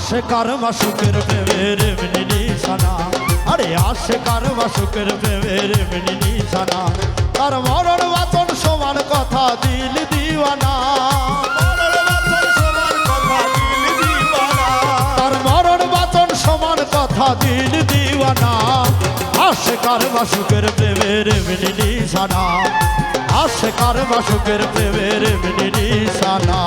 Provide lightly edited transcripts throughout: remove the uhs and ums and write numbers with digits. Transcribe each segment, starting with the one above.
আশেকার মাসুকের প্রেমের এমনি নিশানা, আরে আশেকার মাসুকের প্রেমের এমনি নিশানা, তার মরণ বাচন সমান কথা দিল দিওয়ানা, তার মরণ বাচন সমান কথা দিল দিওয়ানা। আশেকার মাসুকের প্রেমের এমনি নিশানা, আশেকার মাসুকের প্রেমের এমনি নিশানা।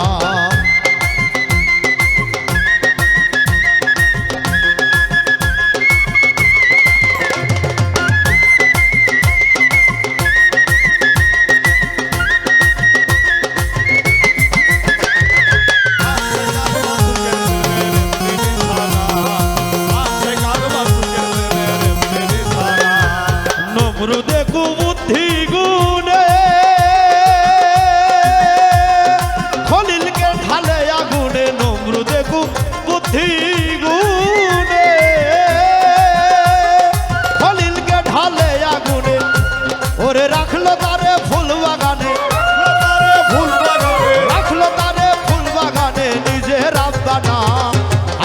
নমরুদে কুবুদ্ধি গুণে খলিলকে ঢালে আগুনে, নমরুদে কুবুদ্ধি গুণে খলিলকে ঢালে আগুনে, ওরে রাখলো তারে ফুল বাগানে, রাখলো তারে ফুল বাগানে নিজের আব্বানা।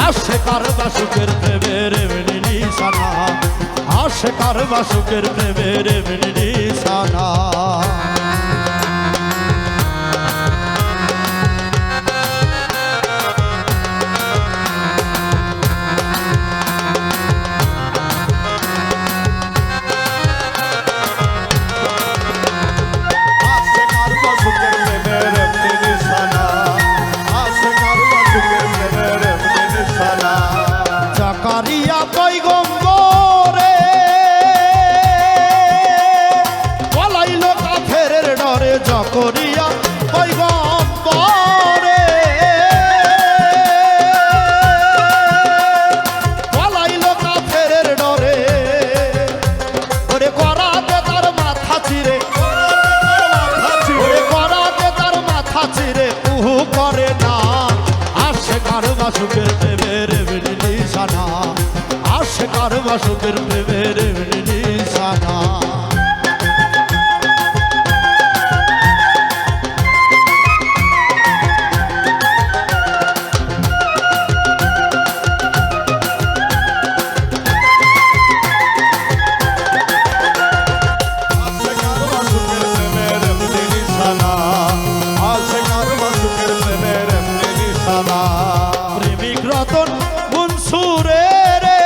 আশেকার মাসুকের প্রেমের এমনি নিশানা, আশেকার মাসুকের প্রেমের এমনি নিশানা। জাকারিয়া পয়গম্বরে পলাইল কাফেরের ডরে, জাকারিয়া পয়গম্বরে পলাইল কাফেরের ডরে, ওরে করাতে তার মাথা চিরে, ওরে করাতে তার মাথা চিরে উহু করে না। আশেকার মাসুকের প্রেমের এমনি নিশানা, আশেকার মাসুকের প্রেমের এমনি নিশানা। প্রেমিক রতন মনসুরে রে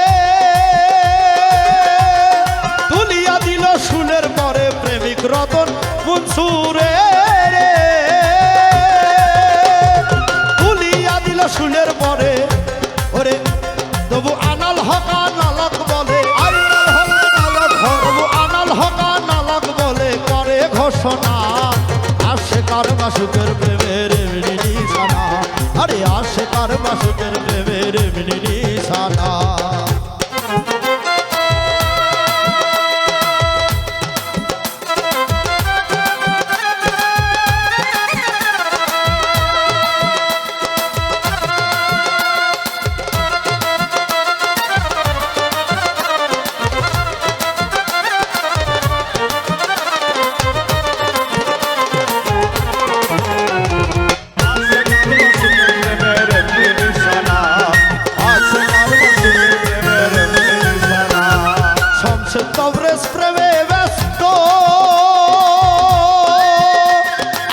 তুলিয়া দিল শুলের পরে, প্রেমিক রতন মনসুরে রে তুলিয়া দিল শুলের পরে, ওরে তবু আনাল হকা নালক বলে, তবু আনাল হকা নালক বলে করে ঘোষণা। আশেকার মাসুকের প্রেমের এমনি নিশানা, আরে আশেকার মাসুকের প্রেমের এমনি নিশানা। তবরেজ প্রেমে ব্যস্ত,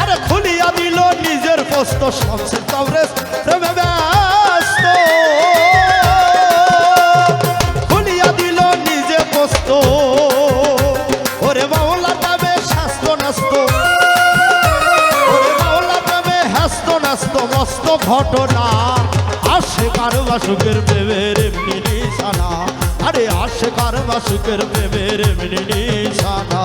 আরে খুলিয়া দিল নিজের পোস্ত, শামসে তবরেজ প্রেমে ব্যস্ত, খুলিয়া দিল নিজে পোস্ত, ওরে মাওলা নামে শাস্ত নাস্ত, ওরে মাওলা নামে হাস্ত নাস্ত মস্ত ঘটনা। আশেকার মাসুকের প্রেমের এমনি নিশানা, আরে আশেকার মাসুকের প্রেমের এমনি নিশানা।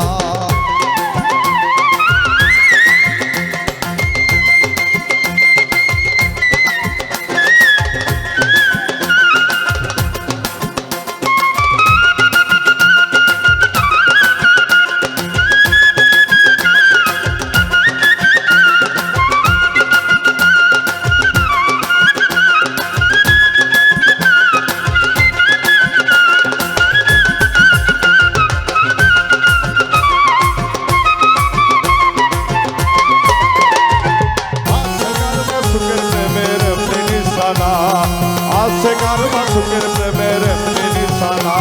আশেকার বাসুকের প্রেমের এমনি নিশানা।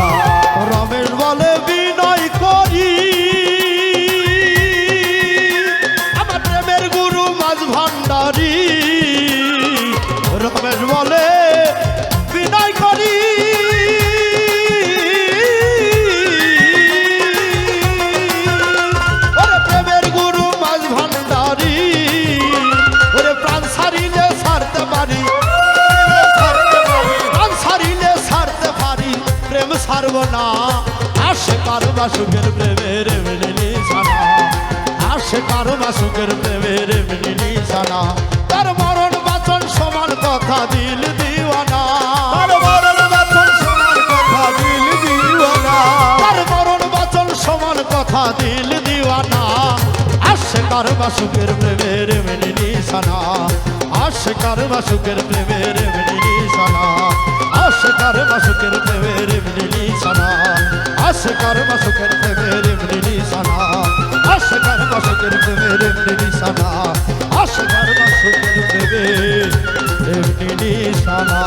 রমেশ বলে বিনয় করি আমার প্রেমের গুরু মাঝ ভান্ডারী। রমেশ বলে বিনয় করি ওরে প্রেমের গুরু মাঝ ভান্ডারী। ওরে প্রাণ ছাড়িলে ছাড়তে পারি, প্রাণ ছাড়িলে ছাড়তে পারি, প্রেম ছাড়ব না। আশেকার বাসুকের প্রেমের এমনি নিশানা, আশেকার বাসুকের প্রেমের এমনি নিশানা। তার মরণ বাচন সমান কথা দিল দিওয়ানা, তার মরণ বাচন সমান কথা দিল দিওয়ানা, তার মরণ বাচন সমান কথা দিল দিওয়ানা। আশেকার বাসুকের প্রেমের এমনি নিশানা, আশেকার বাসুকের প্রেমের এমনি নিশানা, আশেকার বাসুকের প্রেমের এমনি নিশানা, আশেকার বাসুকের প্রেমের এমনি নিশানা, আশেকার বাসুকের প্রেমের এমনি নিশানা, আশেকার বাসুকের প্রেমের এমনি নিশানা।